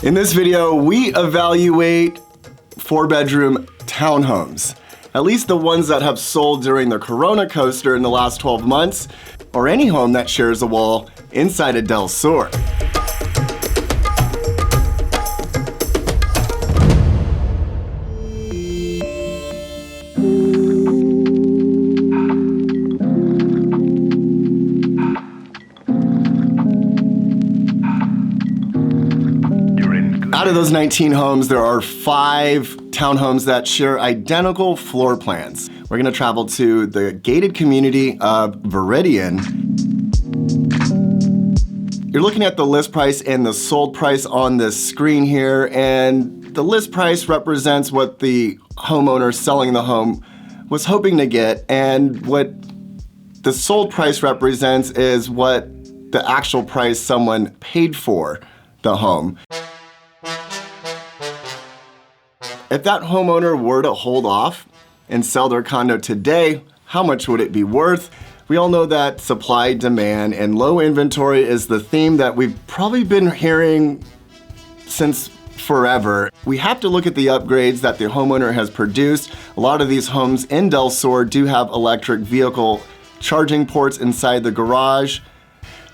In this video, we evaluate 4-bedroom townhomes, at least the ones that have sold during the coronacoaster in the last 12 months, or any home that shares a wall inside a Del Sur. Out of those 19 homes, there are 5 townhomes that share identical floor plans. We're gonna travel to the gated community of Veridian. You're looking at the list price and the sold price on this screen here, and the list price represents what the homeowner selling the home was hoping to get, and what the sold price represents is what the actual price someone paid for the home. If that homeowner were to hold off and sell their condo today, how much would it be worth? We all know that supply, demand, and low inventory is the theme that we've probably been hearing since forever. We have to look at the upgrades that the homeowner has produced. A lot of these homes in Del Sur do have electric vehicle charging ports inside the garage.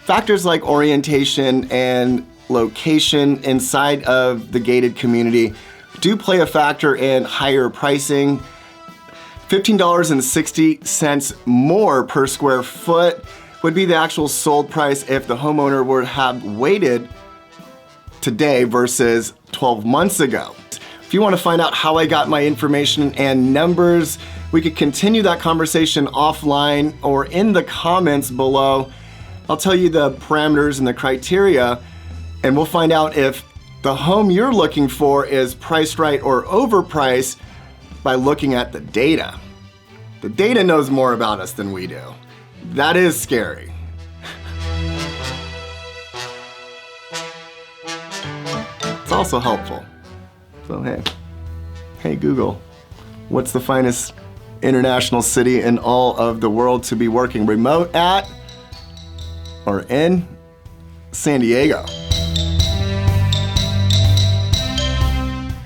Factors like orientation and location inside of the gated community do play a factor in higher pricing. $15.60 more per square foot would be the actual sold price if the homeowner would have waited today versus 12 months ago. If you want to find out how I got my information and numbers, we could continue that conversation offline or in the comments below. I'll tell you the parameters and the criteria, and we'll find out if the home you're looking for is priced right or overpriced by looking at the data. The data knows more about us than we do. That is scary. It's also helpful. So hey Google, what's the finest international city in all of the world to be working remote at or in? San Diego.